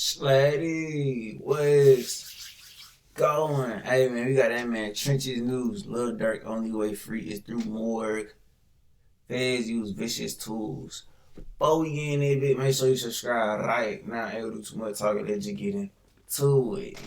Slady, what's going? Hey man, we got that man Trenches News. Lil Durk only way free is through Morgue. Feds use vicious tools. Before we get in that bit, make sure you subscribe right now. I ain't gonna do too much talking, let you get into it.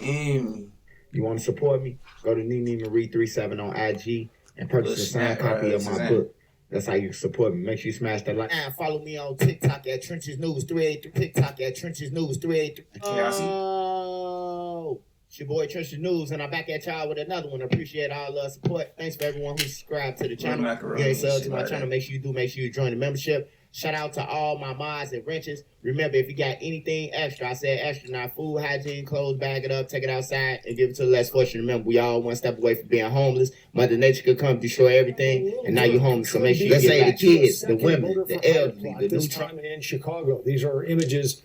You want to support me? Go to Nene Marie 37 on IG and purchase a signed copy of my book. That's how you support me. Make sure you smash that like. And follow me on TikTok at Trenches News 383. TikTok at Trenches News 383. Oh, it's your boy Trenches News, and I'm back at y'all with another one. Appreciate all the support. Thanks for everyone who subscribed to the channel. Yeah, sub to my channel. Make sure you join the membership. Shout out to all my mods and wrenches. Remember, if you got anything extra, I said extra, not food, hygiene, clothes, bag it up, take it outside, and give it to the less fortunate. Remember, we all one step away from being homeless. Mother Nature could come destroy everything, and now you're homeless. So make sure you get back. The kids, the women, the elderly, the new time in Chicago. These are images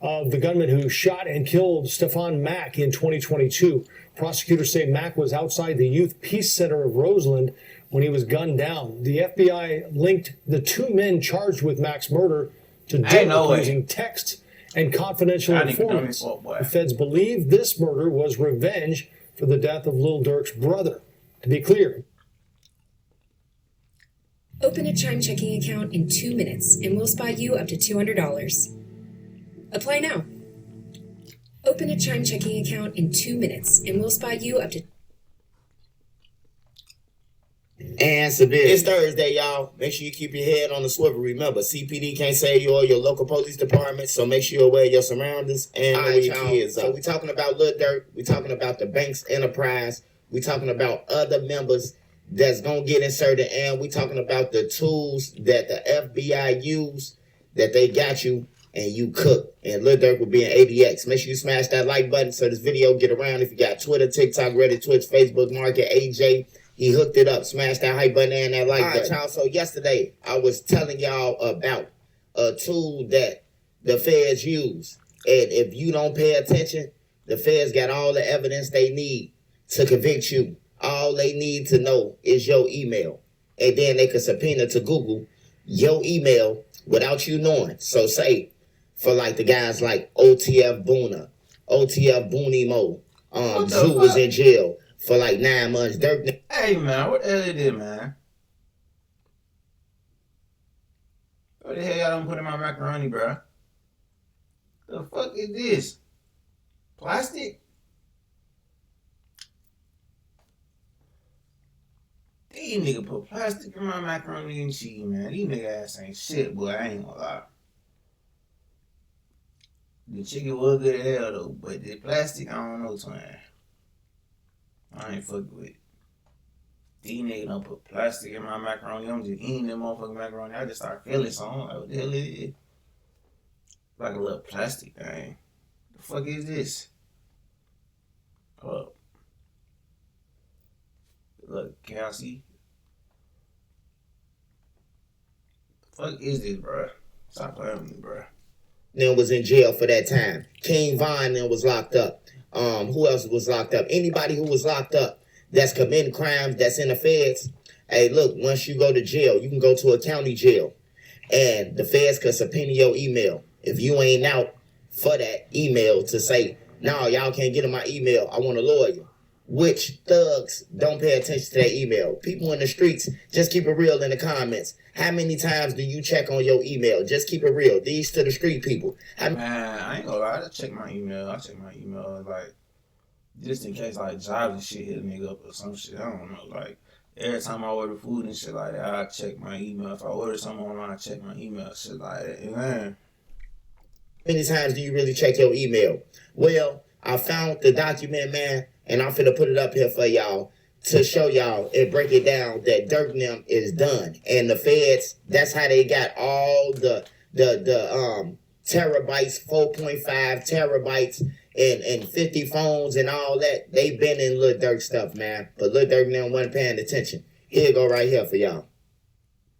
of the gunman who shot and killed Stefan Mack in 2022. Prosecutors say Mack was outside the Youth Peace Center of Roseland when he was gunned down. The FBI linked the two men charged with Mack's murder to Durk using texts and confidential informants. The feds believe this murder was revenge for the death of Lil Durk's brother. To be clear, open a Chime checking account in 2 minutes and we'll spot you up to $200. Apply now. Open a Chime checking account in 2 minutes and we'll spot you up to. And severe. It's Thursday, y'all. Make sure you keep your head on the swivel. Remember, CPD can't save you or your local police department, so make sure you're aware of your surroundings and know where your kids are. So we talking about Lil Durk. We talking about the Banks Enterprise. We talking about other members that's going to get inserted, and we talking about the tools that the FBI use that they got you and you cook. And Lil Durk will be in ADX. Make sure you smash that like button so this video get around. If you got Twitter, TikTok, Reddit, Twitch, Facebook, Market, AJ, he hooked it up. Smash that hype button and that like button. Y'all. So yesterday, I was telling y'all about a tool that the feds use. And if you don't pay attention, the feds got all the evidence they need to convict you. All they need to know is your email. And then they can subpoena to Google your email without you knowing. So say, for like the guys like OTF Boona, OTF Booney Mo, Thru was in jail for like 9 months. Durk. Hey man, what the hell is this, man? What the hell y'all don't put in my macaroni, bro? The fuck is this? Plastic? These niggas put plastic in my macaroni and cheese, man. These niggas ass ain't shit, boy. I ain't gonna lie. The chicken was good as hell though, but the plastic, I don't know, twin. I ain't fucking with it. These niggas don't put plastic in my macaroni. I'm just eating that motherfucking macaroni. I just start feeling something. Like, what the hell is it? Like a little plastic thing. The fuck is this? Oh. Look, can y'all see? The fuck is this, bro? Stop playing with me, bro. Then was in jail for that time. King Von then was locked up. Who else was locked up? Anybody who was locked up that's committing crimes that's in the feds. Hey, look, once you go to jail, you can go to a county jail. And the feds can subpoena your email. If you ain't out for that email to say, no, y'all can't get in my email, I want a lawyer. Which thugs don't pay attention to their email? People in the streets, just keep it real in the comments. How many times do you check on your email? Just keep it real. These to the street people. Man, I ain't gonna lie. I check my email. Like, just in case, like, jobs and shit hit a nigga up or some shit. I don't know. Like, every time I order food and shit like that, I check my email. If I order something online, I check my email. Shit like that. Man. How many times do you really check your email? Well, I found the document, man, and I'm finna put it up here for y'all to show y'all and break it down that Durk and them is done. And the feds, that's how they got all the terabytes, 4.5 terabytes and 50 phones and all that. They been in Lil Durk stuff, man. But Lil Durk and them wasn't paying attention. Here go right here for y'all.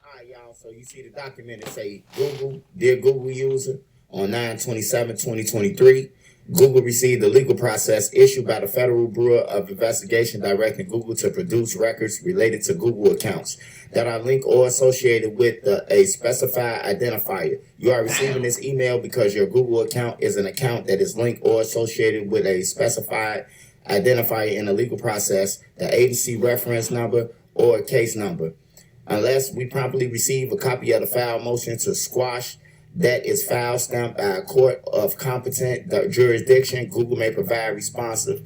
All right, y'all. So you see the document that say Google, dear Google user, on 9/27/2023. Google received a legal process issued by the Federal Bureau of Investigation directing Google to produce records related to Google accounts that are linked or associated with a specified identifier. You are receiving this email because your Google account is an account that is linked or associated with a specified identifier in a legal process, the agency reference number, or case number. Unless we promptly receive a copy of the file motion to squash that is file stamped by a court of competent jurisdiction, Google may provide responsive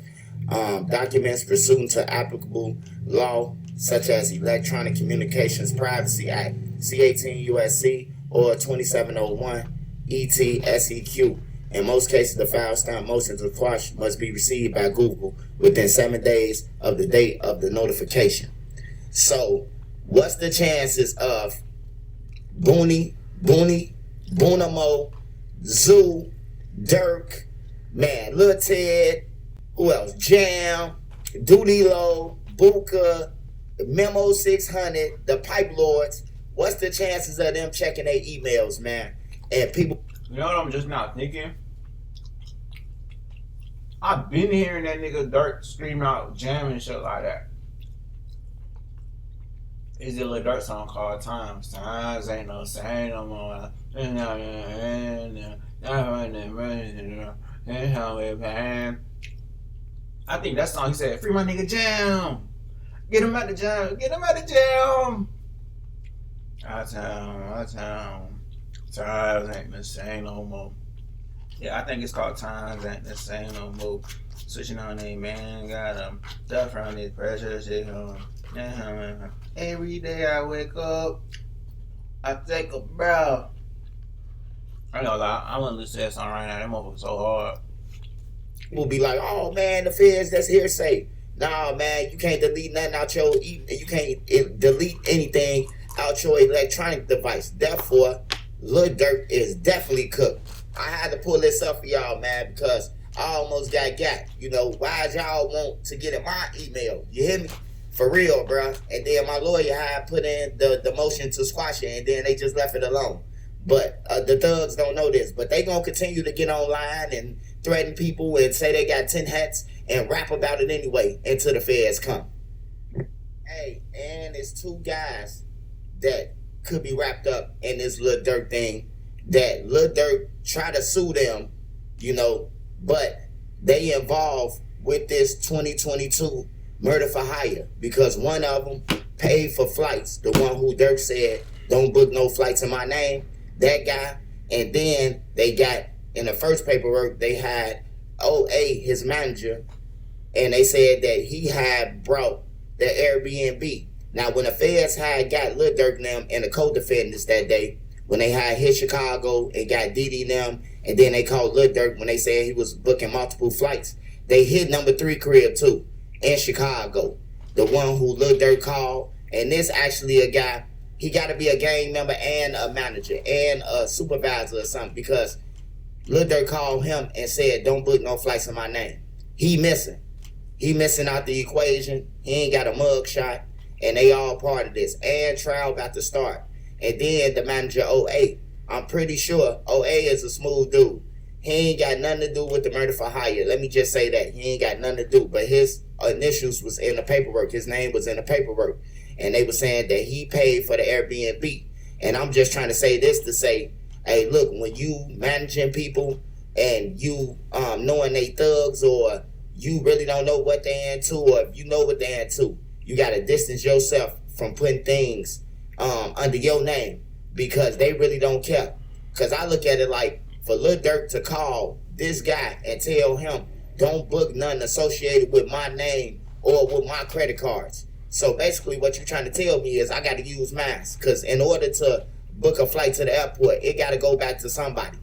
documents pursuant to applicable law, such as Electronic Communications Privacy Act, C-18 U.S.C. or 2701 ET-SEQ. In most cases, the file stamp motion to quash must be received by Google within 7 days of the date of the notification. So, what's the chances of Boonamo, Zoo, Durk, man, Lil Ted, who else? Jam, Duty Low, Buka, Memo 600, the Pipe Lords. What's the chances of them checking their emails, man? And people. You know what I'm just not thinking? I've been hearing that nigga Durk scream out Jam and shit like that. Is it a Lil Durk song called Times? Times ain't no same no more. I think that song he said, free my nigga Jam. Get him out the jam. Get him out the jam. Our town. Times ain't the same no more. Yeah, I think it's called Times Ain't the Same No More. Switching on a man, got him. Stuff from this pressure shit on. Every day I wake up, I take a breath. I know, like, I want to listen to that song right now. That motherfucker so hard. People be like, oh man, the feds, that's hearsay. Nah, man, you can't delete nothing out your, you can't delete anything out your electronic device. Therefore, Lil Durk is definitely cooked. I had to pull this up for y'all, man, because I almost got. You know, why'd y'all want to get in my email? You hear me? For real, bro. And then my lawyer had put in the motion to squash it, and then they just left it alone. But the thugs don't know this. But they gonna continue to get online and threaten people and say they got 10 hats and rap about it anyway until the feds come. Hey, and it's 2 guys that could be wrapped up in this Lil Durk thing, that Lil Durk try to sue them, you know, but they involved with this 2022 murder for hire, because one of them paid for flights, the one who Durk said, don't book no flights in my name, that guy. And then they got, in the first paperwork, they had OA, his manager, and they said that he had brought the Airbnb. Now, when the feds had got Lil Durk and them and the co-defendants that day, when they had hit Chicago and got Diddy and them, and then they called Lil Durk when they said he was booking multiple flights, they hit number 3 crib too, in Chicago. The one who Lil Durk called, and this actually a guy, he got to be a gang member and a manager and a supervisor or something, because Lil Durk called him and said, don't book no flights in my name. He missing. He missing out the equation. He ain't got a mug shot. And they all part of this. And trial about to start. And then the manager, OA. I'm pretty sure OA is a smooth dude. He ain't got nothing to do with the murder for hire. Let me just say that. He ain't got nothing to do. But his initials was in the paperwork. His name was in the paperwork. And they were saying that he paid for the Airbnb. And I'm just trying to say this to say, hey, look, when you managing people and you knowing they thugs, or you really don't know what they into, or if you know what they into, you got to distance yourself from putting things under your name, because they really don't care. Because I look at it like, for Lil Durk to call this guy and tell him, don't book nothing associated with my name or with my credit cards. So basically what you're trying to tell me is I got to use mine, because in order to book a flight to the airport, it got to go back to somebody.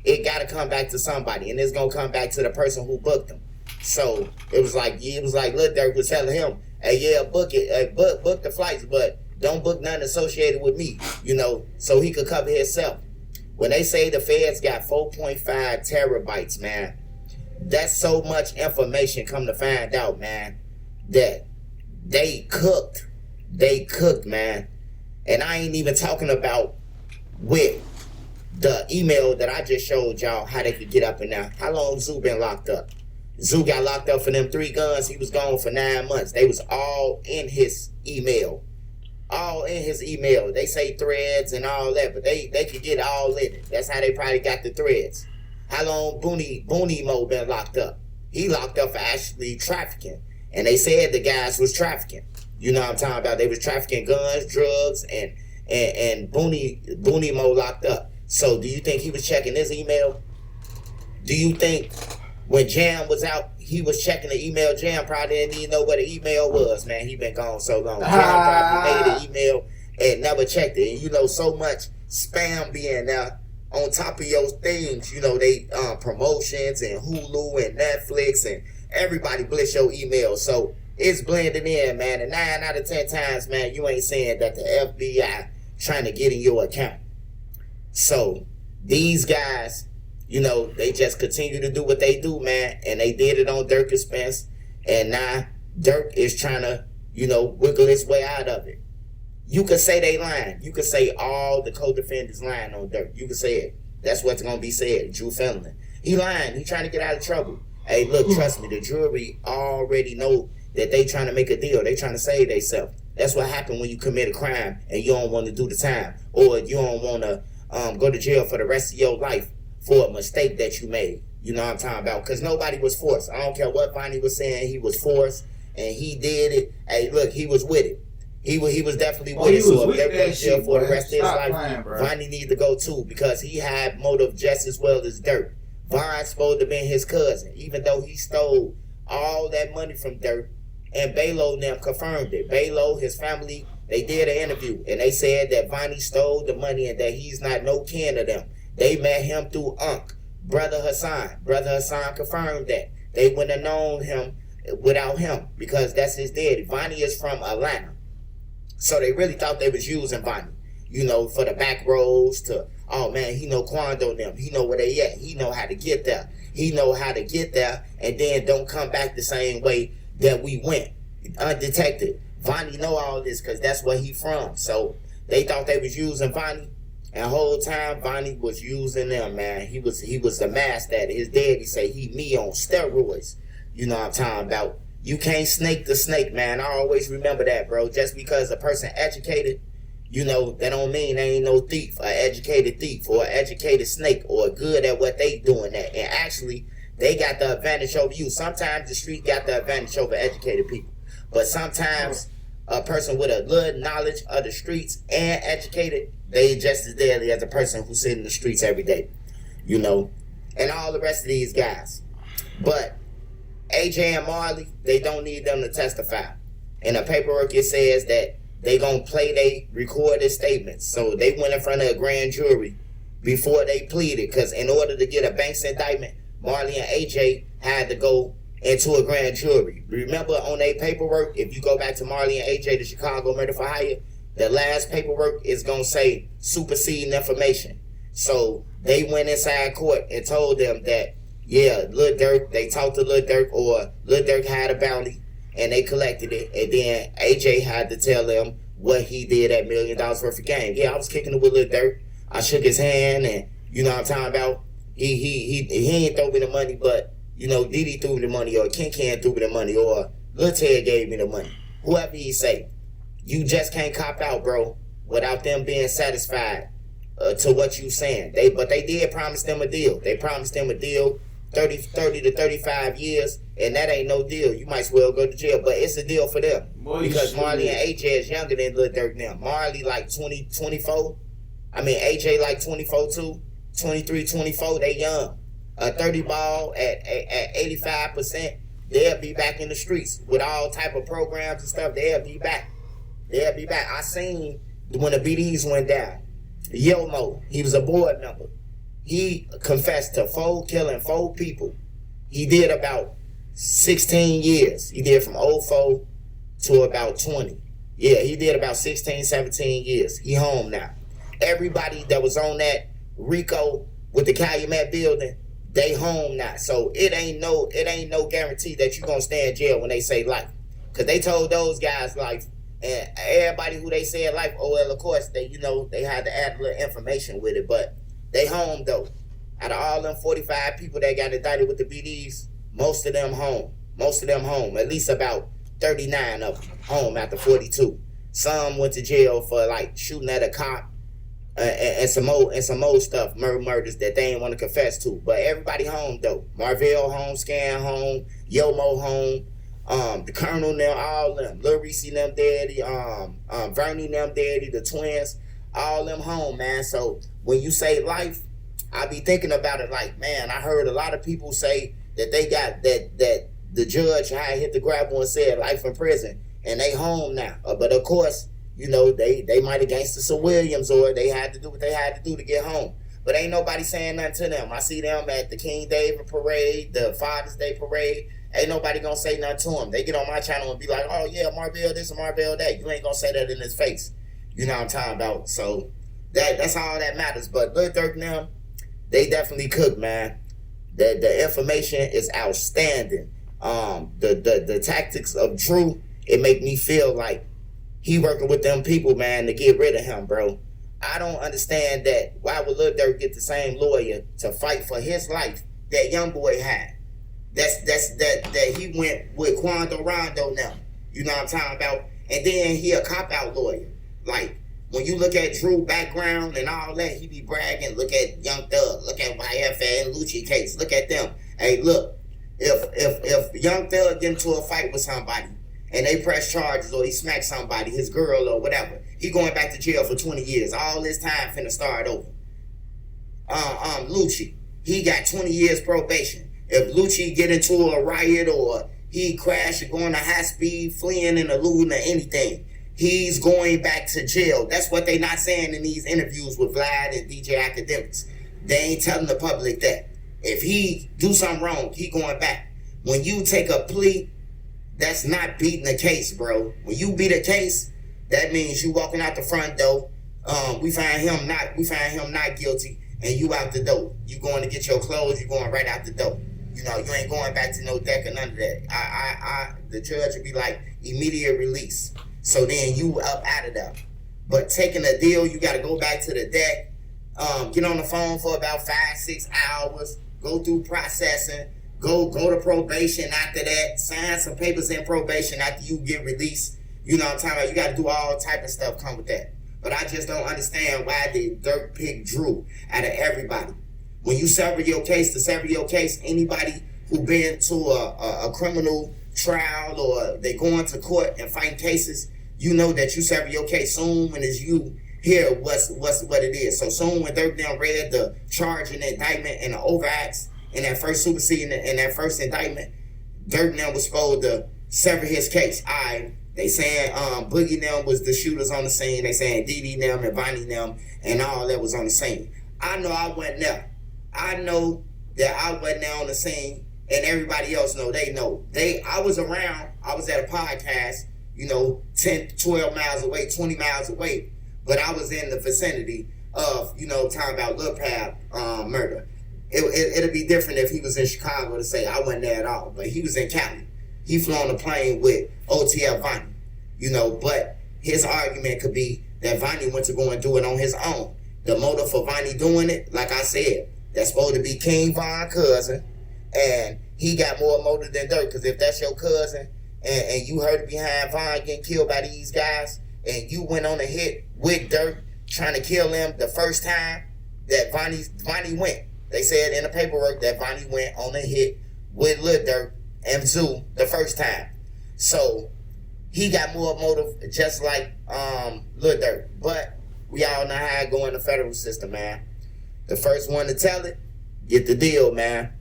It got to come back to somebody, and it's going to come back to the person who booked them. So it was like Lil Durk was telling him, hey, yeah, book it, book the flights, but don't book nothing associated with me, you know, so he could cover himself. When they say the feds got 4.5 terabytes, man, that's so much information, come to find out, man, that they cooked, man. And I ain't even talking about with the email that I just showed y'all how they could get up in there. How long Zoo been locked up? Zoo got locked up for them 3 guns. He was gone for 9 months. They was all in his email. All in his email. They say threads and all that, but they could get all in it. That's how they probably got the threads. How long Booney Mo been locked up? He locked up for actually trafficking. And they said the guys was trafficking. You know what I'm talking about? They was trafficking guns, drugs, and Booney Mo locked up. So do you think he was checking his email? Do you think when Jam was out, he was checking the email? Jam probably didn't even know what an email was, man. He been gone so long. Jam probably made an email and never checked it. And you know, so much spam being there on top of your things. You know, they promotions and Hulu and Netflix and everybody bless your email. So it's blending in, man. And 9 out of 10 times, man, you ain't saying that the FBI trying to get in your account. So these guys, you know, they just continue to do what they do, man. And they did it on Durk expense. And now Durk is trying to, you know, wiggle his way out of it. You could say they lying. You could say all the co-defendants lying on Durk. You could say it. That's what's going to be said. Drew Fenlon. He lying. He trying to get out of trouble. Hey, look, trust me. The jury already know that they trying to make a deal. They trying to save themselves. That's what happened when you commit a crime and you don't want to do the time. Or you don't want to go to jail for the rest of your life for a mistake that you made. You know what I'm talking about? Because nobody was forced. I don't care what Vonnie was saying. He was forced and he did it. Hey, look, he was with it. He was definitely with it. So if they're going to jail for the rest of his life, Vonnie need to go too, because he had motive just as well as Durk. Von's supposed to have been his cousin, even though he stole all that money from Durk. And Balo and them confirmed it. Balo, his family, they did an interview and they said that Vonnie stole the money and that he's not no kin of them. They met him through Unc, Brother Hassan. Brother Hassan confirmed that. They wouldn't have known him without him because that's his daddy. Vonnie is from Atlanta. So they really thought they was using Vonnie, you know, for the back rows to, oh man, he know Quando and them. He know where they at. He know how to get there. He know how to get there and then don't come back the same way that we went undetected. Vonnie know all this because that's where he from. So they thought they was using Vonnie. And the whole time, Vonnie was using them, man. He was the master at it. His daddy say he me on steroids. You know what I'm talking about. You can't snake the snake, man. I always remember that, bro. Just because a person educated, you know, that don't mean they ain't no thief, an educated thief, or an educated snake, or good at what they doing that. And actually, they got the advantage over you. Sometimes the street got the advantage over educated people. But sometimes a person with a good knowledge of the streets and educated, they just as deadly as a person who sit in the streets every day, you know, and all the rest of these guys. But AJ and Marley, they don't need them to testify. In the paperwork, it says that they gonna play they recorded statements. So they went in front of a grand jury before they pleaded, because in order to get a Banks indictment, Marley and AJ had to go into a grand jury. Remember on their paperwork, if you go back to Marley and AJ, the Chicago murder for hire, the last paperwork is going to say superseding information. So they went inside court and told them that, yeah, Lil Durk, they talked to Lil Durk, or Lil Durk had a bounty and they collected it. And then AJ had to tell them what he did at $1 million worth of game. Yeah, I was kicking it with Lil Durk. I shook his hand and, you know what I'm talking about? He ain't throw me the money, but, you know, Diddy threw me the money, or Ken threw me the money, or Lil Ted gave me the money. Whoever he say. You just can't cop out, bro, without them being satisfied to what you saying. But they did promise them a deal. They promised them a deal, 30 to 35 years, and that ain't no deal. You might as well go to jail, but it's a deal for them. Boy, because Marley and AJ is younger than Lil Durk now. Marley like 24. I mean, AJ like 24 too. 23, 24, they young. A 30 ball at 85%, they'll be back in the streets with all type of programs and stuff. They'll be back. I seen when the BDs went down. Yelmo, he was a board member. He confessed to killing 4 people. He did about 16 years. He did from 04 to about 20. Yeah, he did about 16, 17 years. He home now. Everybody that was on that Rico with the Calumet building, they home now. So it ain't no guarantee that you're gonna stay in jail when they say life. Cause they told those guys life, and everybody who they said life, oh well, of course they had to add a little information with it, but They home though. Out of all them 45 people that got indicted with the BDs, most of them home. Most of them home. At least about 39 of them home after 42. Some went to jail for like shooting at a cop and some more stuff, murders that they ain't want to confess to. But everybody home though. Marvell home, Scan home, Yomo home, the Colonel them, all them, Lil Reese them daddy, Vernie them daddy, the twins, all them home, man. So when you say life, I be thinking about it like, man, I heard a lot of people say that they got that the judge how hit the gravel and said life in prison, and they home now. But of course, you know, they might have gangster some Williams, or they had to do what they had to do to get home. But ain't nobody saying nothing to them. I see them at the King David parade, the Father's Day parade. Ain't nobody gonna say nothing to them. They get on my channel and be like, oh yeah, Marvell this and Marvell that. You ain't gonna say that in his face. You know what I'm talking about? So that's all that matters. But Lil Durk and them, they definitely cook, man. The information is outstanding. The tactics of Thru, it make me feel like he working with them people, man, to get rid of him, bro. I don't understand that. Why would Lil Durk get the same lawyer to fight for his life that young boy had? That he went with Quando Rondo now. You know what I'm talking about? And then he a cop-out lawyer. Like, when you look at Thru background and all that, he be bragging. Look at Young Thug. Look at YFA and Lucci case. Look at them. Hey, look. If Young Thug get into a fight with somebody and they press charges, or he smack somebody, his girl or whatever, he going back to jail for 20 years. All this time finna start over. Lucci, he got 20 years probation. If Lucci get into a riot, or he crash or going to high speed, fleeing and eluding or anything, he's going back to jail. That's what they not saying in these interviews with Vlad and DJ Academics. They ain't telling the public that. If he do something wrong, he going back. When you take a plea, that's not beating the case, bro. When you beat a case, that means you walking out the front door. We find him not guilty, and you out the door. You going to get your clothes, you going right out the door. You know, you ain't going back to no deck or none of that. The judge would be like, immediate release. So then you up out of there. But taking a deal, you got to go back to the deck, get on the phone for about 5-6 hours, go through processing, go to probation after that, sign some papers in probation after you get released. You know what I'm talking about? You got to do all type of stuff come with that. But I just don't understand why did Durk pick Thru out of everybody. When you sever your case, anybody who been to a criminal trial, or they going to court and fighting cases, you know that you sever your case soon when as you hear what it is. So soon when Durk down read the charge and the indictment and the overacts and that first superseding and that first indictment, Durk now was supposed to sever his case. They saying Boogie them was the shooters on the scene. They saying Dee them and Bonnie them and all that was on the scene. I know I wasn't there. I know that I wasn't there on the scene, and everybody else know. They know. I was around. I was at a podcast, 10, 12 miles away, 20 miles away, but I was in the vicinity of, talking about Lil Pab murder. It'd be different if he was in Chicago to say I wasn't there at all, but he was in Cali. He flew on a plane with OTF Vonnie, but his argument could be that Vonnie went to go and do it on his own. The motive for Vonnie doing it, like I said, that's supposed to be King Von's cousin, and he got more motive than Durk, because if that's your cousin, and you heard it behind Von getting killed by these guys, and you went on a hit with Durk trying to kill him the first time that Vonnie went. They said in the paperwork that Vonnie went on a hit with Lil Durk and Zoo the first time. So he got more motive just like Lil Durk. But we all know how it go in the federal system, man. The first one to tell it, get the deal, man.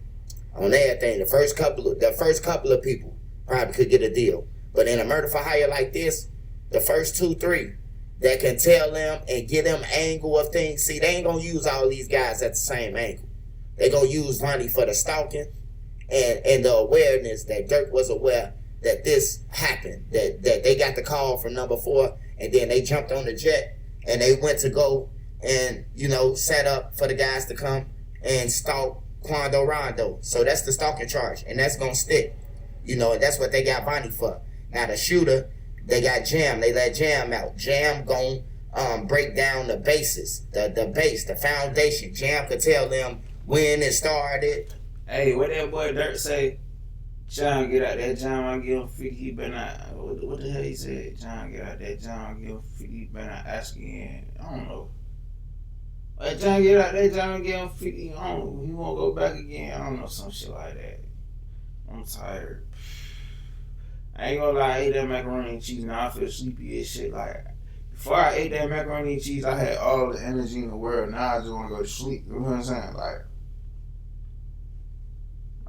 On everything. The first couple of people probably could get a deal. But in a murder for hire like this, the first 2-3 that can tell them and get them angle of things. See, they ain't gonna use all these guys at the same angle. They gonna use Vonnie for the stalking and the awareness that Durk was aware that this happened. That they got the call from number 4, and then they jumped on the jet and they went to go and, set up for the guys to come and stalk Quando Rondo. So that's the stalking charge, and that's gonna stick. And that's what they got Vonnie for. Now the shooter, they got Jam. They let Jam out. Jam gon' break down the basis, the base, the foundation. Jam could tell them when it started. Hey, what that boy Durk say? John get out that John, I give him 50, he better not. What the hell he said? John get out that John, I give him 50, he better not ask again. I don't know. Like John get out that John, give him 50, I don't know. He won't go back again. I don't know, some shit like that. I'm tired. I ain't gonna lie, I ate that macaroni and cheese, now I feel sleepy as shit. Like, before I ate that macaroni and cheese, I had all the energy in the world. Now I just wanna go to sleep. You know what I'm saying? Like,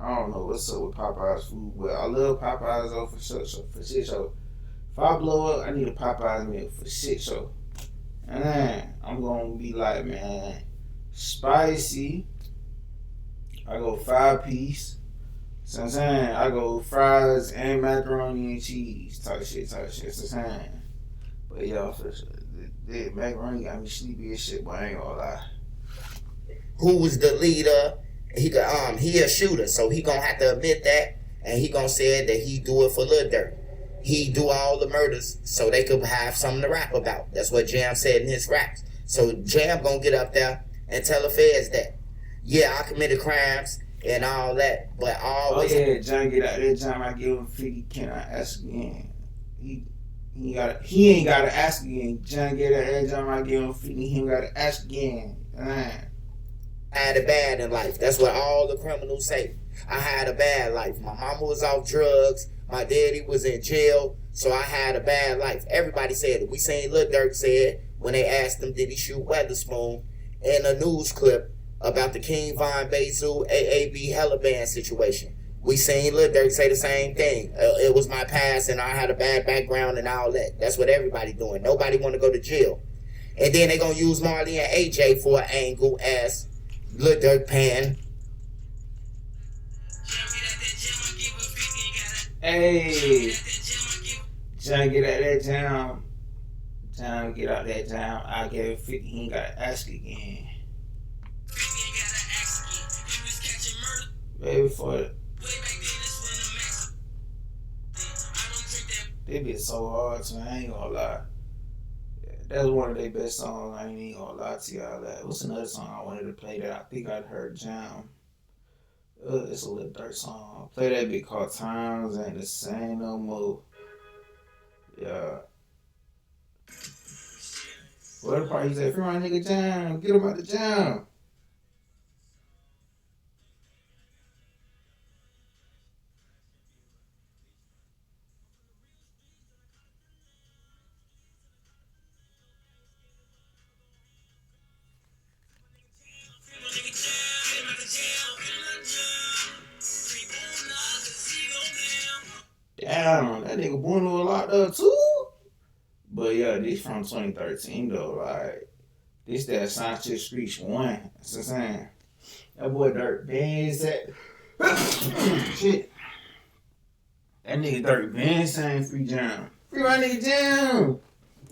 I don't know what's up with Popeye's food, but I love Popeye's though for shit show. If I blow up, I need a Popeye's meal for shit show. And then I'm gonna be like, man, spicy. I go 5-piece. So I'm saying I go fries and macaroni and cheese type shit. So I'm saying, but yo, the macaroni got me sleepy as shit, but I ain't gonna lie. Who was the leader? He a shooter, so he gonna have to admit that, and he gonna say that he do it for Lil Durk. He do all the murders so they could have something to rap about. That's what Jam said in his raps. So Jam gonna get up there and tell the feds that, yeah, I committed crimes and all that, but always. Oh yeah, John get out there, John, I give him 50. Can I ask again? He ain't gotta ask again. John get out there, John, I give him 50. He ain't gotta ask again. I had a bad in life. That's what all the criminals say. I had a bad life. My mama was off drugs. My daddy was in jail. So I had a bad life. Everybody said it. We seen Lil Durk said when they asked him, did he shoot Weatherspoon, in a news clip about the King Von Basil AAB Hella Band situation. We seen Lil Durk say the same thing. It was my past and I had a bad background and all that. That's what everybody doing. Nobody want to go to jail. And then they going to use Marley and AJ for an angle as Lil Durk pan. Hey, John get out that jam. John get out that jam. I gave him 50. He ain't gotta ask again. Baby, for it. They be so hard to me. I ain't gonna lie. That's one of their best songs. I ain't even gonna lie to y'all. That. What's another song I wanted to play that I think I'd heard Jam? It's a Lil Durk song. Play that bit called Times Ain't the Same No More. Yeah. What the part he said, free my nigga Jam, get him out the jam. Damn, that nigga Bruno locked up too. But yeah, this from 2013 though. Like this that Sanchez Screech 1. That's what I'm saying. That boy Durk been said shit. That nigga Durk been saying free Jam. Free my nigga Jam.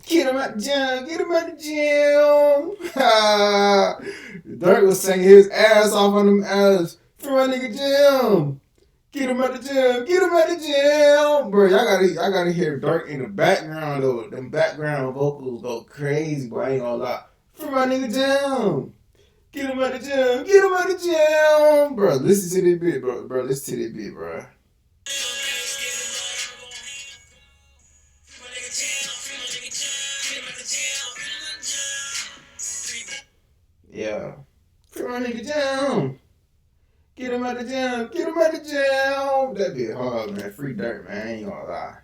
Get him out the jam. Get him out the jam. Durk was singing his ass off on them ass. Free my nigga Jam. Get him out the jam. Get him out the jam. Bro, y'all gotta hear Durk in the background though. Them background vocals go crazy, bro. I ain't gonna lie. Free my nigga Jam. Get him out the jam. Get him out the jam. Bro, listen to this bit, bro. Listen to this bit, bro. Yeah. Free my nigga Jam. Get him out the jam. Get him out the jam. That be hard, man. Free Durk, man. I ain't gonna lie.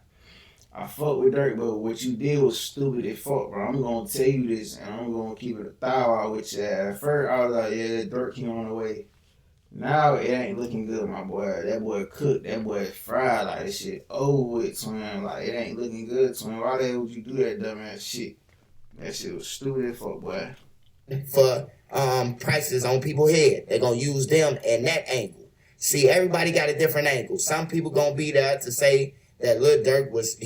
I fuck with Durk, but what you did was stupid as fuck, bro. I'm gonna tell you this, and I'm gonna keep it 1,000 with you. At first, I was like, yeah, Durk, he on the way. Now, it ain't looking good, my boy. That boy cooked. That boy fried. Like, this shit over with, twin. Like, it ain't looking good, twin. Why the hell would you do that dumbass shit? That shit was stupid as fuck, boy. For prices on people's head. They're going to use them in that angle. See, everybody got a different angle. Some people going to be there to say that Lil Durk was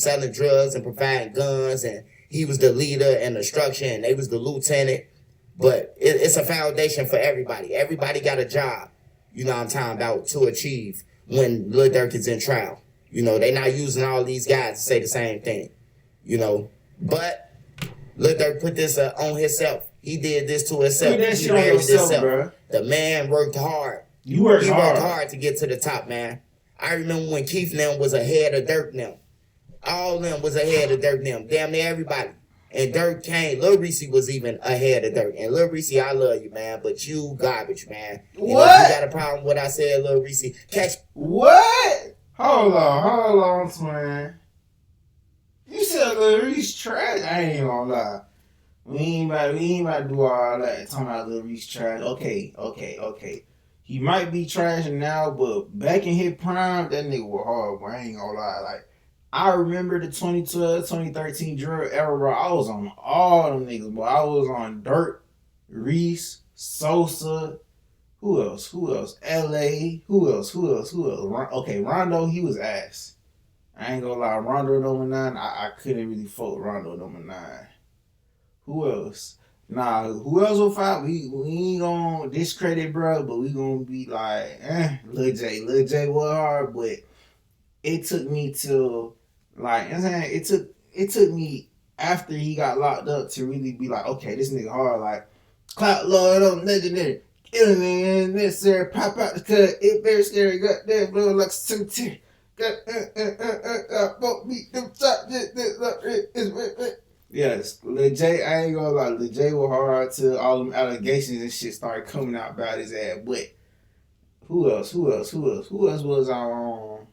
selling drugs and providing guns and he was the leader in the structure and they was the lieutenant. But it's a foundation for everybody. Everybody got a job, you know what I'm talking about, to achieve when Lil Durk is in trial. You know, they not using all these guys to say the same thing, you know. But Lil Durk put this on himself. He did this to himself. Put that shit on yourself, bro. The man worked hard. He worked hard to get to the top, man. I remember when Keith them was ahead of Durk them. All them was ahead of Durk them. Damn near everybody. And Durk came. Lil Reese was even ahead of Durk. And Lil Reese, I love you, man, but you garbage, man. What? And if you got a problem with what I said, Lil Reese, catch. What? Hold on, man. You said Lil Reese trash? I ain't gonna lie. We ain't about to do all that. Talking about Lil Reese trash. Okay. He might be trash now, but back in his prime, that nigga was hard, bro. I ain't gonna lie. Like, I remember the 2012, 2013 drill era, bro. I was on all them niggas, bro. I was on Durk, Reese, Sosa. Who else? LA. Who else? Okay, Rondo, he was ass. I ain't gonna lie. Rondo number 9, I couldn't really fuck Rondo number 9. Who else? Nah, who else will fight? We ain't gonna discredit, bro, but we gonna be like, Lil J was hard, but it took me till, like, you know what I'm saying? It took me after he got locked up to really be like, okay, this nigga hard, like, Clout Lord, I'm legendary. Killing me and necessary, pop out the cut, it very scary, got that blow like a cemetery. Won't beat them shot, yes, Lil J, I ain't gonna lie, Lil J was hard till all them allegations and shit started coming out about his ass, but who else was on?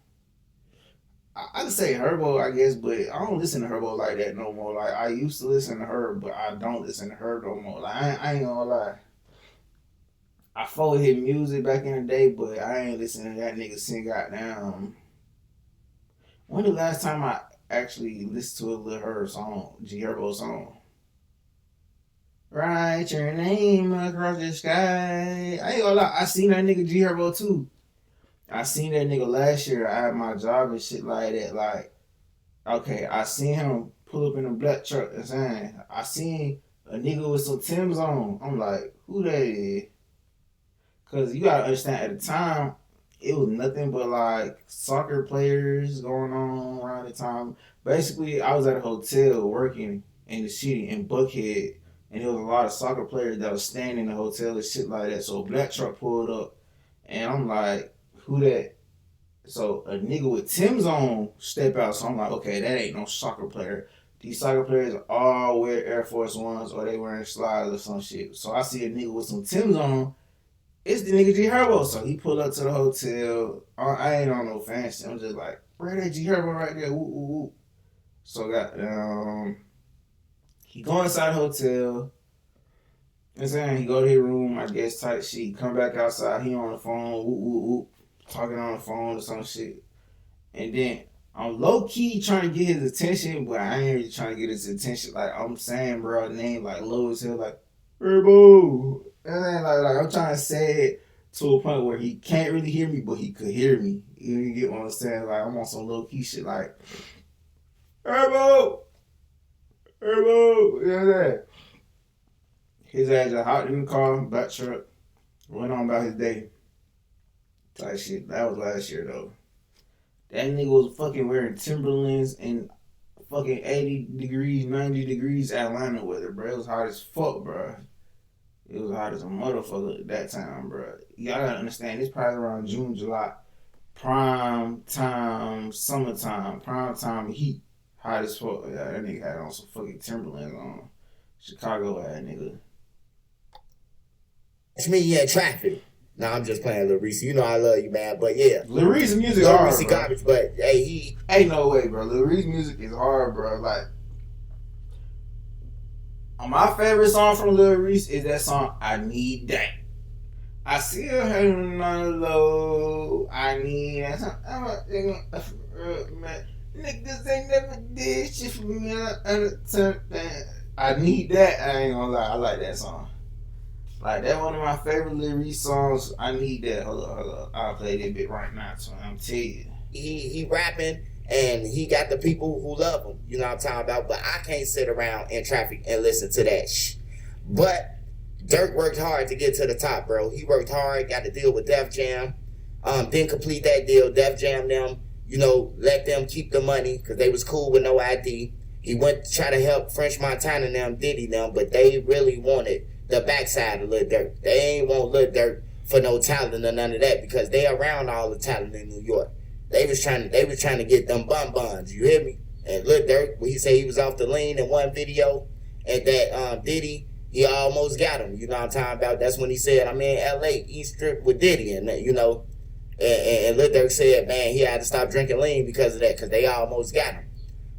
I'd say Herbo, I guess, but I don't listen to Herbo like that no more. Like, I used to listen to her, but I don't listen to her no more. Like, I ain't gonna lie. I followed his music back in the day, but I ain't listening to that nigga sing goddamn. When the last time I actually listened to a Lil Herb song, G Herbo song? Write your name across the sky. I ain't gonna lie, I seen that nigga G Herbo too. I seen that nigga last year at my job and shit like that. Like, okay, I seen him pull up in a black truck and saying, I seen a nigga with some Timbs on. I'm like, who that is? Cause you gotta understand, at the time, it was nothing but like soccer players going on around the time. Basically, I was at a hotel working in the city in Buckhead, and there was a lot of soccer players that was staying in the hotel and shit like that. So a black truck pulled up, and I'm like, who that? So a nigga with Tim's on step out. So I'm like, okay, that ain't no soccer player. These soccer players all wear Air Force Ones or they wearing slides or some shit. So I see a nigga with some Tim's on. It's the nigga G Herbo. So he pulled up to the hotel. I ain't on no fancy. I'm just like, where that G Herbo right there? Woo, woo, woo. So he go inside the hotel. And saying he go to his room, I guess, type shit. He come back outside. He on the phone. Woo, woo, woo. Talking on the phone or some shit. And then I'm low key trying to get his attention, but I ain't really trying to get his attention. Like, I'm saying, bro, name like low as hell, like Herbo. And then like I'm trying to say it to a point where he can't really hear me, but he could hear me. You get what I'm saying? Like, I'm on some low key shit, like Herbo, you know that. His ass just hopped in the car, black truck, went on about his day. Type shit. That was last year though. That nigga was fucking wearing Timberlands and fucking 80 degrees, 90 degrees Atlanta weather, bro. It was hot as fuck, bro. It was hot as a motherfucker at that time, bro. Y'all gotta understand, it's probably around June, July. Prime time, summertime, prime time heat. Hot as fuck. Yeah, that nigga had on some fucking Timberlands on. Chicago ass nigga. It's me in traffic. Nah, I'm just playing Lil Reese. You know I love you, man. But yeah. Lil Reese music Lil hard, Reese bro. garbage, but hey, he... Ain't no way, bro. Lil Reese music is hard, bro. Like, my favorite song from Lil Reese is that song, I Need That. I see her hanging on the low. I need that song. I'm a nigga, man. Niggas ain't never did shit for me. I Need That. I ain't gonna lie. I like that song. Like, that one of my favorite Lil Reese songs. I Need That. Hold up. I'll play that bit right now, so I'm telling you. He rapping and he got the people who love him. You know what I'm talking about? But I can't sit around in traffic and listen to that shh. But Durk worked hard to get to the top, bro. He worked hard, got to deal with Def Jam. Didn't complete that deal. Def Jam them, you know, let them keep the money because they was cool with no ID. He went to try to help French Montana and them, Diddy them, but they really wanted the backside of Lil Durk. They ain't want Lil Durk for no talent or none of that because they around all the talent in New York. They was trying to get them buns, you hear me? And Lil Durk, when he said he was off the lean in one video, and that Diddy, he almost got him. You know what I'm talking about? That's when he said, I'm in L.A., East Strip with Diddy, and you know, and Lil Durk said, man, he had to stop drinking lean because of that, because they almost got him.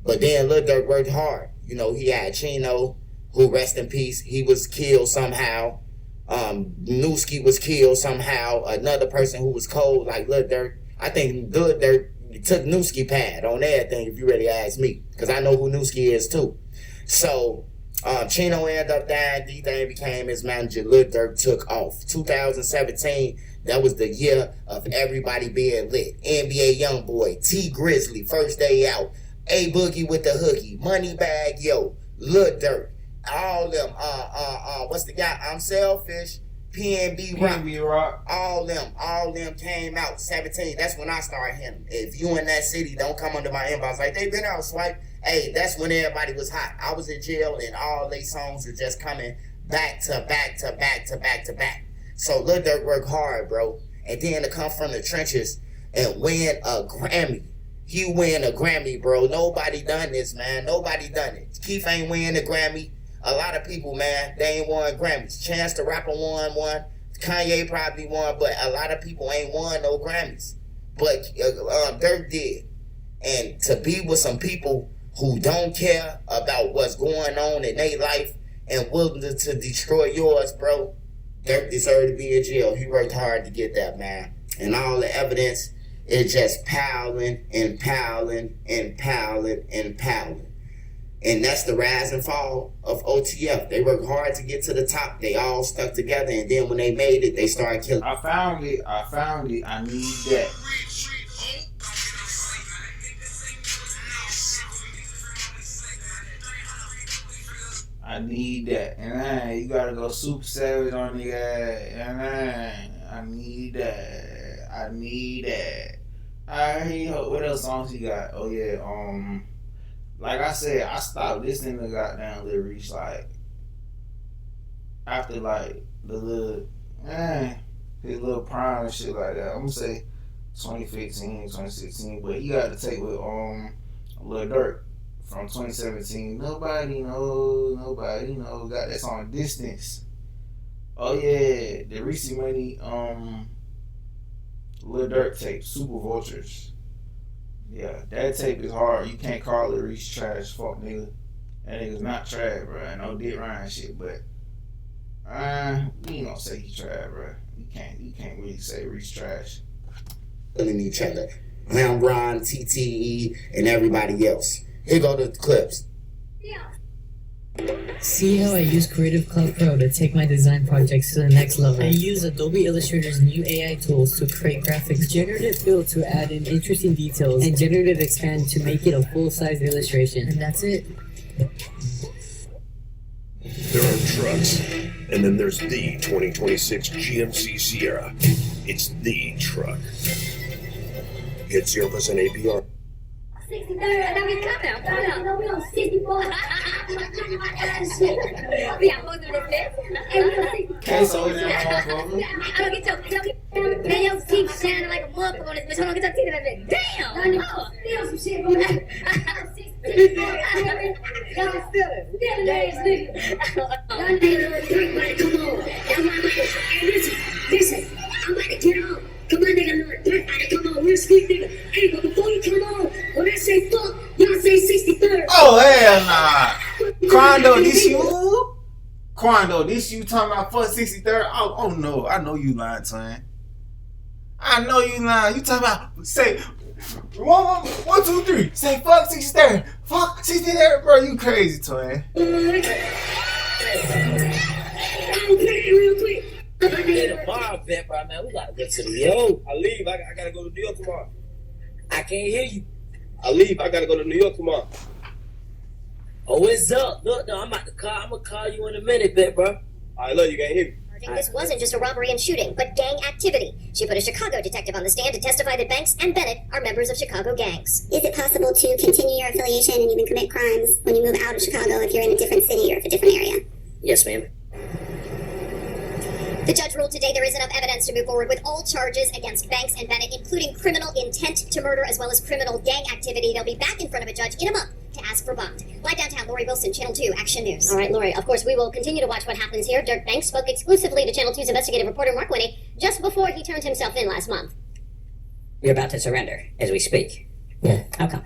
But then Lil Durk worked hard. You know, he had Chino, who, rest in peace, he was killed somehow. Newski was killed somehow. Another person who was cold like Lil Durk. I think Lil Durk took Newski pad on everything, if you really ask me, because I know who Newski is too. So Chino ended up dying. D-Thing became his manager. Lil Durk took off. 2017, that was the year of everybody being lit. NBA Youngboy, T Grizzly, First Day Out, A Boogie with the Hoogie, Moneybag Yo, Lil Durk, all them. What's the guy? I'm Selfish. PNB Rock. All them came out 17. That's when I started hitting. If you in that city, don't come under my inbox like they been out swipe. Hey, that's when everybody was hot. I was in jail and all they songs were just coming back to back to back to back to back. So Lil Durk worked hard, bro. And then to come from the trenches and win a Grammy. He win a Grammy, bro. Nobody done this, man. Nobody done it. Keith ain't win a Grammy. A lot of people, man, they ain't won Grammys. Chance the Rapper won one. Kanye probably won, but a lot of people ain't won no Grammys. But Durk did. And to be with some people who don't care about what's going on in their life and willing to destroy yours, bro, Durk deserved to be in jail. He worked hard to get that, man. And all the evidence is just piling and piling and piling and piling. And that's the rise and fall of OTF. They worked hard to get to the top. They all stuck together, and then when they made it, they started killing. I found it. I need that. I need that. And you gotta go super savage on the ass. And I need that. What else songs he got? Oh yeah, like I said, I stopped listening to goddamn Lil Reese like after like the little his little prime and shit like that. I'm gonna say 2015, 2016, but he got to take with Lil Durk from 2017. Nobody knows. Got that song Distance. Oh yeah, the Reese Money Lil Durk tape, Super Vultures. Yeah, that tape is hard. You can't call it Reese trash, fuck nigga. That nigga's not trash, bro. I know Dick Ryan shit, but we ain't gonna say he's trash, bro. You can't really say Reese trash. Killing each other. Ram Ron, TTE, and everybody else. Here go the clips. See how I use Creative Cloud Pro to take my design projects to the next level. I use Adobe Illustrator's new AI tools to create graphics, generative fill to add in interesting details, and generative expand to make it a full-size illustration. And that's it. There are trucks, and then there's the 2026 GMC Sierra. It's the truck. Get 0% APR. 63rd, I thought we cut out. No, we on 64. We got both of this list. Okay, so it's your I don't get your teeth shining like a motherfucker on this bitch. Hold on, get your teeth in that bitch. Damn! Steal some shit from that. Y'all stealing. Stealing ass nigga. Come on. Hey, listen. I'm about to get on. Come on, nigga, Lord Durk, come on, real sweet nigga. Hey, but before you come on, when I say fuck, y'all say 63rd. Oh, hell nah. Quando, this you? Quando, this you talking about fuck 63rd? Oh no, I know you lying, twin. I know you lying. You talking about, say, 1, 2, 3. Say fuck 63rd. Fuck 63rd, bro. You crazy, twin. I'm gonna play it real quick. Hey, tomorrow, bet, bro, man. We gotta get to the yo. I leave. I gotta go to New York tomorrow. I can't hear you. I leave. I gotta go to New York tomorrow. Oh, what's up? Look, no, I'm about to call. I'm gonna call you in a minute, bet, bro. All right, look, you can't hear me. asserting this wasn't just a robbery and shooting, but gang activity. She put a Chicago detective on the stand to testify that Banks and Bennett are members of Chicago gangs. Is it possible to continue your affiliation and even commit crimes when you move out of Chicago if you're in a different city or a different area? Yes, ma'am. The judge ruled today there is enough evidence to move forward with all charges against Banks and Bennett, including criminal intent to murder as well as criminal gang activity. They'll be back in front of a judge in a month to ask for bond. Live downtown, Lori Wilson, Channel 2, Action News. All right, Lori, of course, we will continue to watch what happens here. Durk Banks spoke exclusively to Channel 2's investigative reporter, Mark Winnie, just before he turned himself in last month. You're about to surrender as we speak. Yeah. How come?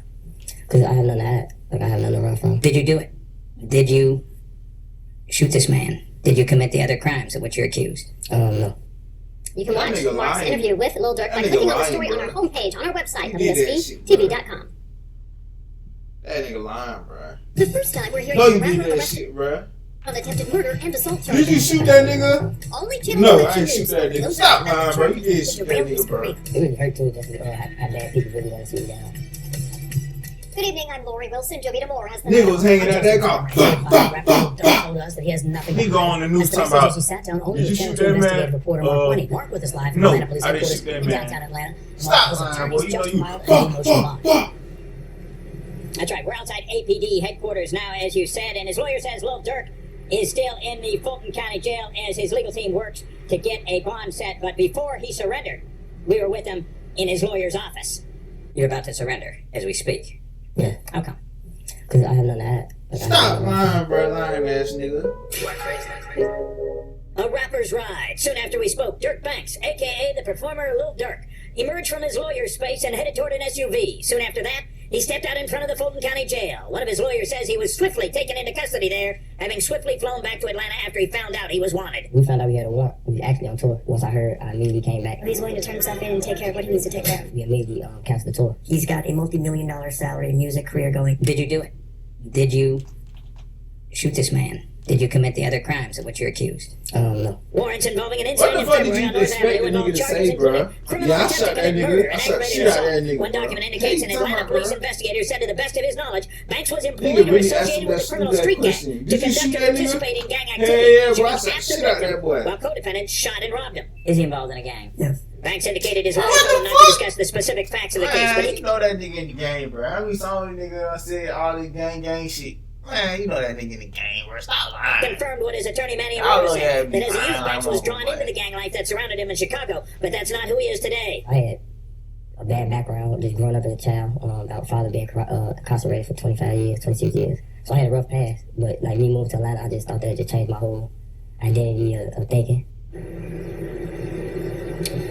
Because I have nothing to add. Like, I have nothing to run from. Did you do it? Did you shoot this man? Did you commit the other crimes of which you're accused? No. You can watch Mark's interview with Lil Durk by clicking on the story on our homepage on our website, WSBTV.com. That nigga lying, bro. The first time we're hearing No, you the did rapper that arrested shit, bro. on attempted murder and assault charges. Did you shoot that nigga? Only Channel No, 2 I ain't shoot News that nigga. knows Stop that lying, the bro. You charges did would shoot that derail nigga, his bro. career. It really hurt too, just how bad people really want to see me down. Good evening, I'm Lori Wilson. Jovita Moore has the Nigga was hanging out that car. Told us that he has nothing. He go on the news talking about, She sat down only did you with shoot Channel 2 that investigative man? reporter Mark Winnie. Mark with us live from No, Atlanta Police I didn't Headquarters shoot that in man. downtown Atlanta. Stop Mark lying, was boy. You know just you. filed an emotional bond. That's right. We're outside APD headquarters now, as you said, and his lawyer says Lil Durk is still in the Fulton County Jail as his legal team works to get a bond set. But before he surrendered, we were with him in his lawyer's office. You're about to surrender as we speak. Yeah. How come? Because I have nothing to add. Like, Stop lying, bro. Lying ass nigga. A rapper's ride. Soon after we spoke, Durk Banks, a.k.a. the performer Lil Durk, emerged from his lawyer's space and headed toward an SUV. Soon after that, he stepped out in front of the Fulton County Jail. One of his lawyers says he was swiftly taken into custody there, having swiftly flown back to Atlanta after he found out he was wanted. We found out we had a warrant. We was actually on tour. Once I heard, I immediately came back. He's willing to turn himself in and take care of what he needs to take care of. We immediately canceled the tour. He's got a multi-million-dollar salary music career going. Did you do it? Did you shoot this man? Did you commit the other crimes of which you're accused? No. Warrants involving an What incident the in fuck February did on you North expect Avenue the involving nigga to charges say, including bro? criminal Yeah, I intent shot to that commit nigga. murder I and shot aggravated shit out assault. that nigga, One bro. document Hey, indicates an you talking Atlanta about, police bro? investigator said to the best of his knowledge, Banks was Nigga employed or really associated with a asked criminal that street gang question. to Did you conduct shoot or that nigga? participate in gang Hell activity. yeah, bro. I Shooting shot at the shit out victim, that boy. while co-defendants shot and robbed him. Is he involved in a gang? Yes. Banks indicated his What lawyer the told him not to discuss the specific facts of the case, but Man, he you know that nigga in the game, bro. I was the only nigga that said all this gang shit. Man, you know that nigga in the game, bro. Stop lying. confirmed what his attorney Manny I Arora look at said, him, that as a I youth, Banks like was him, drawn boy. into the gang life that surrounded him in Chicago, but that's not who he is today. I had a bad background, just growing up as a child. Our father being incarcerated for 25 years, 26 years. So I had a rough past. But like me moving to Atlanta, I just thought that just changed my whole identity of thinking.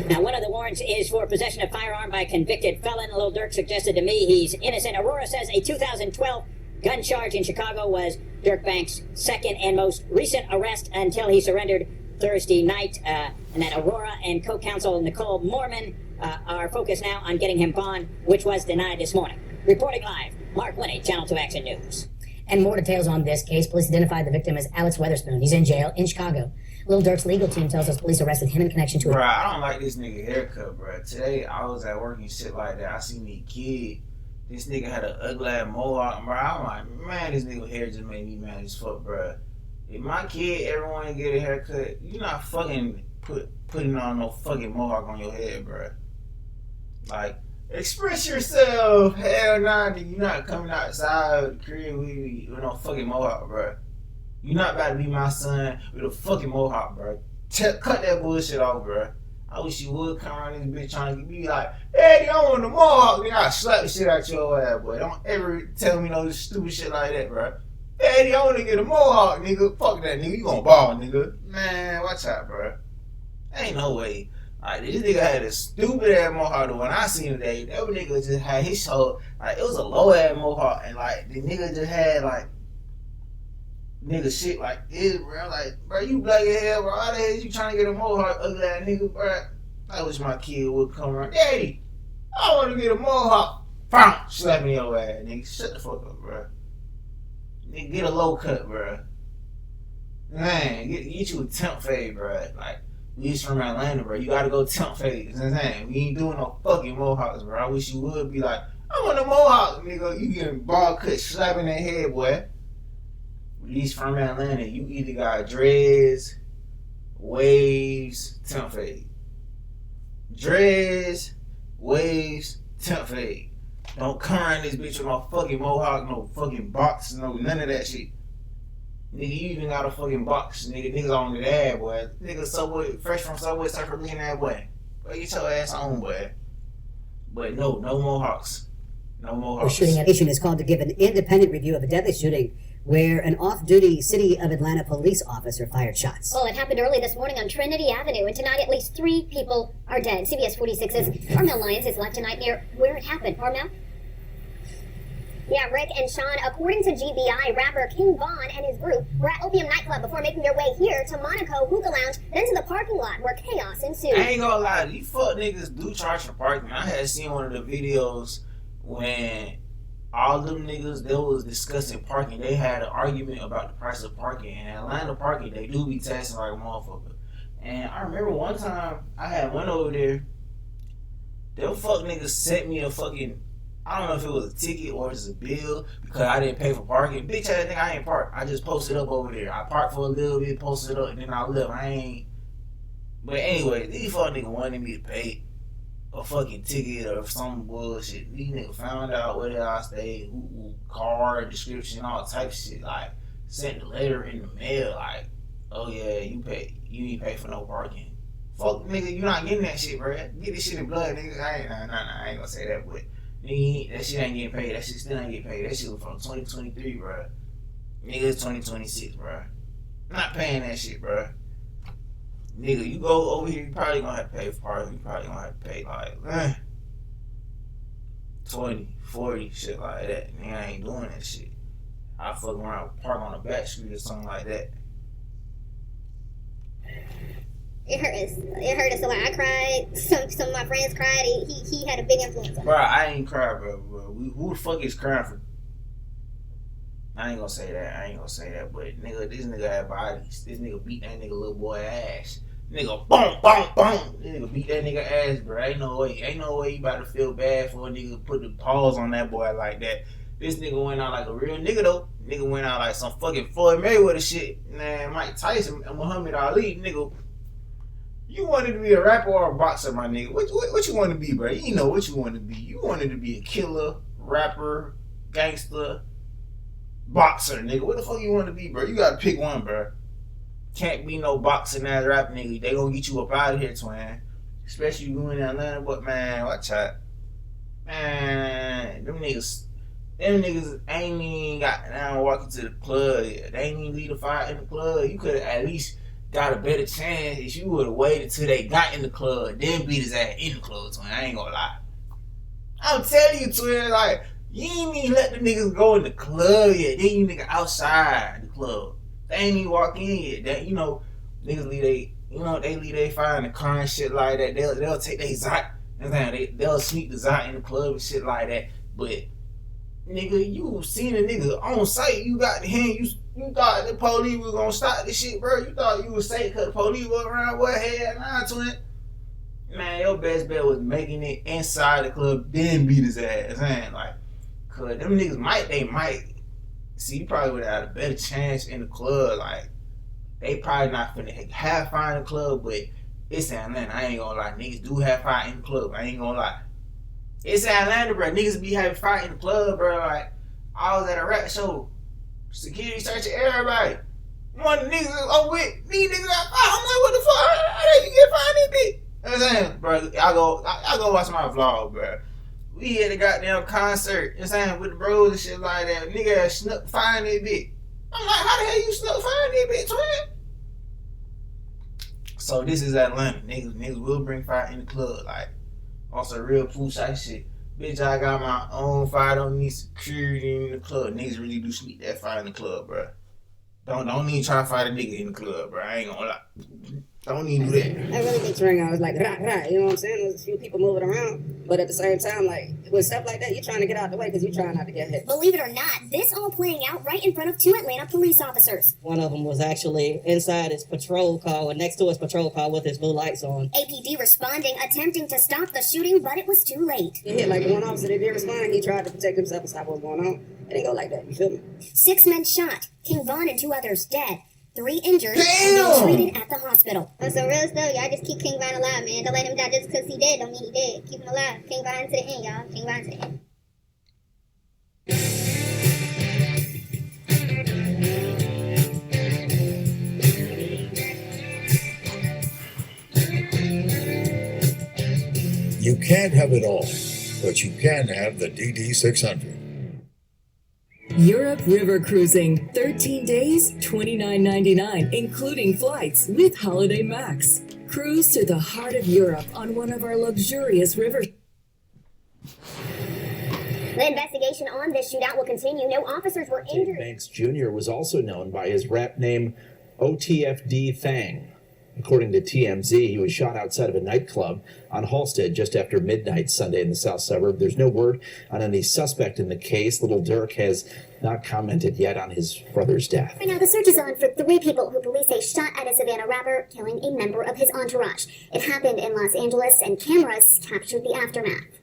Now, one of the warrants is for possession of firearm by a convicted felon. Lil Durk suggested to me he's innocent. Aurora says a 2012 gun charge in Chicago was Durk Banks' second and most recent arrest until he surrendered Thursday night. And that Aurora and co-counsel Nicole Mormon are focused now on getting him bond, which was denied this morning. Reporting live, Mark Winnie, Channel 2 Action News. And more details on this case. Police identified the victim as Alex Weatherspoon. He's in jail in Chicago. Lil Durk's legal team tells us police arrested him in connection to Bruh, I don't like this nigga haircut, bruh. Today, I was at work and shit like that. I seen me kid. This nigga had an ugly ass mohawk, bruh. I'm like, man, this nigga hair just made me mad as fuck, bruh. If my kid ever want to get a haircut, you not fucking putting on no fucking mohawk on your head, bruh. Like, express yourself. Hell nah, nigga. You not coming outside the crib with no fucking mohawk, bruh. You not about to be my son with a fucking mohawk, bro. Cut that bullshit off, bro. I wish you would come around this bitch trying to be like, hey, I want a mohawk. Then I'll slap the shit out your ass, boy. Don't ever tell me no stupid shit like that, bro. Hey, I want to get a mohawk, nigga. Fuck that, nigga. You gonna ball, nigga. Man, watch out, bro. Ain't no way. Like, this nigga had a stupid ass mohawk. The one I seen today, that nigga just had his whole, like, it was a low ass mohawk. And, like, the nigga just had, like, nigga shit like this, bro. Like, bro, you black as hell, bro. How the hell you trying to get a mohawk, ugly ass nigga, bro? I wish my kid would come around. Daddy, I want to get a mohawk. Bam! Slapping your ass, nigga. Shut the fuck up, bro. Nigga, get a low cut, bro. Man, get you a temp fade, bro. Like, we just from Atlanta, bro. You gotta go temp fade. You know what I'm saying? We ain't doing no fucking mohawks, bro. I wish you would be like, I want a mohawk, nigga. You getting ball cut, slapping that head, boy. He's from Atlanta. You either got dreads, waves, temp fade. Dreads, waves, temp fade. Don't come around this bitch with no fucking mohawk, no fucking box, no none of that shit. Nigga, you even got a fucking box, nigga. Niggas on the ad, boy. Nigga, Subway, fresh from Subway Surfer looking that boy. Boy, get your ass on, boy. But no mohawks. No mohawks. The shooting edition is called to give an independent review of a deadly shooting where an off-duty City of Atlanta police officer fired shots. Well, it happened early this morning on Trinity Avenue, and tonight at least 3 people are dead. CBS 46's Armel Lyons is live tonight near where it happened. Armel? Yeah, Rick and Sean, according to GBI, rapper King Von and his group were at Opium Nightclub before making their way here to Monaco Hookah Lounge, then to the parking lot where chaos ensued. I ain't gonna lie, these fuck niggas do charge for parking. I had seen one of the videos when all them niggas that was discussing parking, they had an argument about the price of parking. And Atlanta parking, they do be taxing like a motherfucker. And I remember one time I had one over there, them fuck niggas sent me a fucking, I don't know if it was a ticket or it's a bill because I didn't pay for parking. Bitch ass nigga, I ain't parked. I just posted up over there. I parked for a little bit, posted up, and then I left. I ain't. But anyway, these fuck niggas wanted me to pay a fucking ticket or some bullshit. These niggas found out where I stayed, who car, description, all type of shit. Like, sent the letter in the mail, like, oh yeah, you ain't pay for no parking. Fuck nigga, you not getting that shit, bro. Get this shit in blood, nigga. I ain't gonna say that, but nigga, that shit ain't getting paid. That shit still ain't getting paid. That shit was from 2023, bro. Nigga, it's 2026, bro. I'm not paying that shit, bro. Nigga, you go over here, you probably gonna have to pay for parking. You probably gonna have to pay like 20, 40, shit like that. Nigga, I ain't doing that shit. I fuck around, park on the back street or something like that. It hurt us a lot. I cried. Some of my friends cried. He had a big influence on me. Bro, I ain't crying, bro. Who the fuck is crying for? I ain't gonna say that, but nigga, this nigga had bodies. This nigga beat that nigga little boy ass. Nigga, boom, boom, boom. This nigga beat that nigga ass, bro. Ain't no way you about to feel bad for a nigga to put the paws on that boy like that. This nigga went out like a real nigga though. Nigga went out like some fucking Floyd Mayweather shit. Man, Mike Tyson and Muhammad Ali, nigga. You wanted to be a rapper or a boxer, my nigga. What you want to be, bro? You know what you want to be. You wanted to be a killer, rapper, gangster, boxer, nigga. What the fuck you want to be, bro? You gotta pick one, bro. Can't be no boxing ass rap nigga. They gonna get you up out of here, twin. Especially you in Atlanta, but man, watch out. Man, them niggas ain't even got down walking to the club yet. They ain't even lead a fight in the club. You could have at least got a better chance if you would have waited till they got in the club, then beat his ass in the club, twin. I ain't gonna lie. I'm telling you, twin, like, you ain't even let the niggas go in the club yet. Then you nigga outside the club. They ain't even walk in yet. That, you know, niggas leave they fire in the car and shit like that. They'll take they Zot. They'll sneak the Zot in the club and shit like that. But nigga, you seen a nigga on site, you got the hand, you thought the police was gonna stop this shit, bro. You thought you was safe because the police was around, what hell, nah, twin. Man, your best bet was making it inside the club, then beat his ass, man. Like, cause them niggas might. See, you probably would have had a better chance in the club. Like, they probably not finna have fire in the club, but it's Atlanta. I ain't gonna lie. Niggas do have fire in the club. I ain't gonna lie. It's Atlanta, bro. Niggas be having fire in the club, bro. Like, I was at a rap show. Security searching everybody. One of the niggas over with, these niggas got fire. I'm like, what the fuck? How did you get fire in this bitch? You know what I'm saying, bro? I go watch my vlog, bro. We had a goddamn concert, you know what I'm saying, with the bros and shit like that. Nigga had snuck fire in that bitch. I'm like, how the hell you snuck fire in that bitch, twin? So this is Atlanta. Niggas will bring fire in the club, like, on some real poolside shit. Bitch, I got my own fire, don't need security in the club. Niggas really do sneak that fire in the club, bro. Don't even try to fight a nigga in the club, bro. I ain't gonna lie. Don't even do that. I really think Ring, I was like, rah, rah, you know what I'm saying? There's a few people moving around, but at the same time, like, with stuff like that, you're trying to get out the way because you're trying not to get hit. Believe it or not, this all playing out right in front of 2 Atlanta police officers. One of them was actually inside his patrol car, or next to his patrol car with his blue lights on. APD responding, attempting to stop the shooting, but it was too late. He hit like one officer that did respond. He tried to protect himself and stop what was going on. It didn't go like that, you feel me? 6 men shot, King Von and 2 others dead. 3 injured, and being treated at the hospital. On some real stuff, y'all just keep King Von alive, man. Don't let him die just because he dead. Don't mean he dead. Keep him alive. King Von to the end, y'all. King Von to the end. You can't have it all, but you can have the DD600. Europe River Cruising, 13 days, $29.99, including flights with Holiday Max. Cruise to the heart of Europe on one of our luxurious rivers. The investigation on this shootout will continue. No officers were injured. Banks Jr. was also known by his rap name OTFD Thang. According to TMZ, he was shot outside of a nightclub on Halstead just after midnight Sunday in the south suburb. There's no word on any suspect in the case. Little Durk has not commented yet on his brother's death. Right now, the search is on for 3 people who police say shot at a Savannah rapper, killing a member of his entourage. It happened in Los Angeles, and cameras captured the aftermath.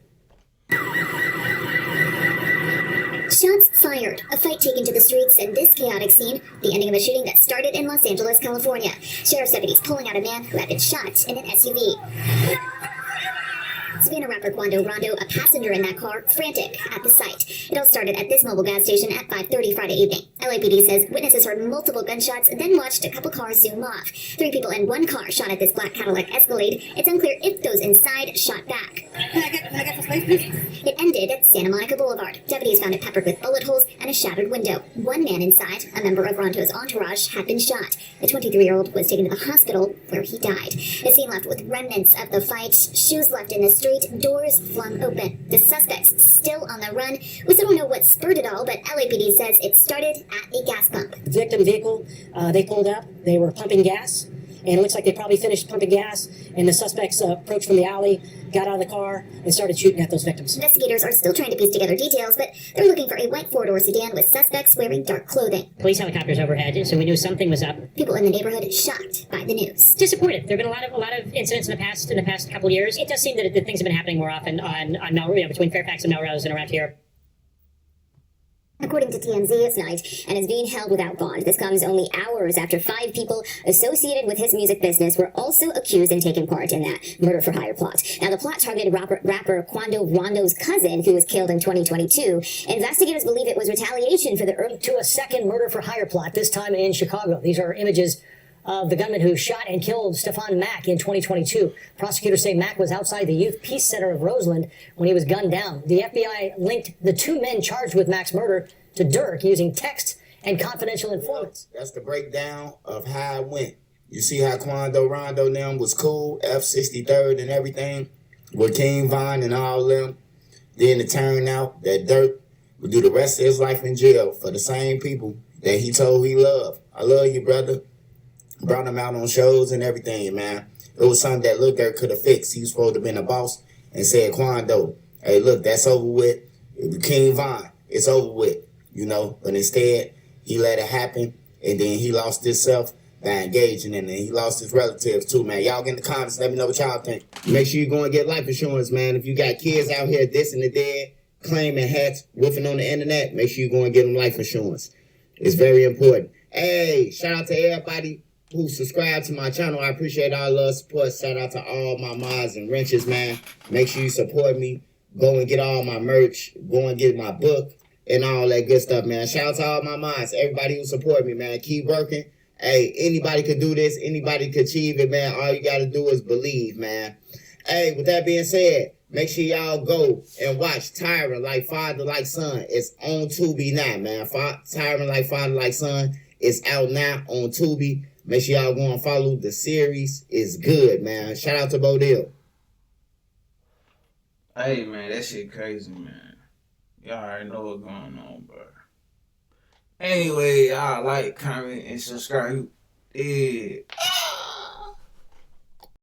Shots fired, a fight taken to the streets, and this chaotic scene, the ending of a shooting that started in Los Angeles, California. Sheriff's deputies pulling out a man who had been shot in an SUV. Savannah rapper Quando Rondo, a passenger in that car, frantic at the sight. It all started at this mobile gas station at 5:30 Friday evening. LAPD says witnesses heard multiple gunshots, then watched a couple cars zoom off. 3 people in one car shot at this black Cadillac Escalade. It's unclear if those inside shot back. Can I get some space, please? It ended at Santa Monica Boulevard. Deputies found it peppered with bullet holes and a shattered window. One man inside, a member of Rondo's entourage, had been shot. The 23-year-old was taken to the hospital where he died. The scene left with remnants of the fight, shoes left in the street, doors flung open. The suspects still on the run. We still don't know what spurred it all, but LAPD says it started at a gas pump. The victim vehicle, they pulled up. They were pumping gas, and it looks like they probably finished pumping gas, and the suspects approached from the alley, got out of the car, and started shooting at those victims. Investigators are still trying to piece together details, but they're looking for a white four-door sedan with suspects wearing dark clothing. Police helicopters overhead, so we knew something was up. People in the neighborhood shocked by the news. Disappointed. There have been a lot of incidents in the past couple of years. It does seem that things have been happening more often on Melrose, between Fairfax and Melrose and around here. According to TMZ tonight, and is being held without bond. This comes only hours after 5 people associated with his music business were also accused and taking part in that murder-for-hire plot. Now, the plot targeted rapper Quando Rondo's cousin, who was killed in 2022. Investigators believe it was retaliation for to a second murder-for-hire plot, this time in Chicago. These are images of the gunman who shot and killed Stefan Mack in 2022. Prosecutors say Mack was outside the Youth Peace Center of Roseland when he was gunned down. The FBI linked the 2 men charged with Mack's murder to Durk using text and confidential informants. That's the breakdown of how it went. You see how Quando Rondo and them was cool, F-63rd and everything, with King Von and all them. Then it turned out that Durk would do the rest of his life in jail for the same people that he told he loved. I love you, brother. Brought him out on shows and everything, man. It was something that Lil Durk could have fixed. He was supposed to have been a boss and said, Quando, hey, look, that's over with. King Von, it's over with, you know. But instead, he let it happen, and then he lost himself by engaging in it. He lost his relatives, too, man. Y'all get in the comments. Let me know what y'all think. Make sure you go and get life insurance, man. If you got kids out here dissing the dead, claiming hats, woofing on the internet, make sure you go and get them life insurance. It's very important. Hey, shout out to everybody who subscribe to my channel. I appreciate all love, support. Shout out to all my mods and wrenches, man. Make sure you support me. Go and get all my merch. Go and get my book and all that good stuff, man. Shout out to all my mods, everybody who support me, man. Keep working. Hey, anybody could do this. Anybody could achieve it, man. All you got to do is believe, man. Hey, with that being said, make sure y'all go and watch Tyrant Like Father Like Son. It's on Tubi now, man. Tyrant Like Father Like Son is out now on Tubi. Make sure y'all go and follow the series. It's good, man. Shout out to Bodil. Hey, man, that shit crazy, man. Y'all already know what's going on, bro. Anyway, y'all like, comment, and subscribe. Yeah.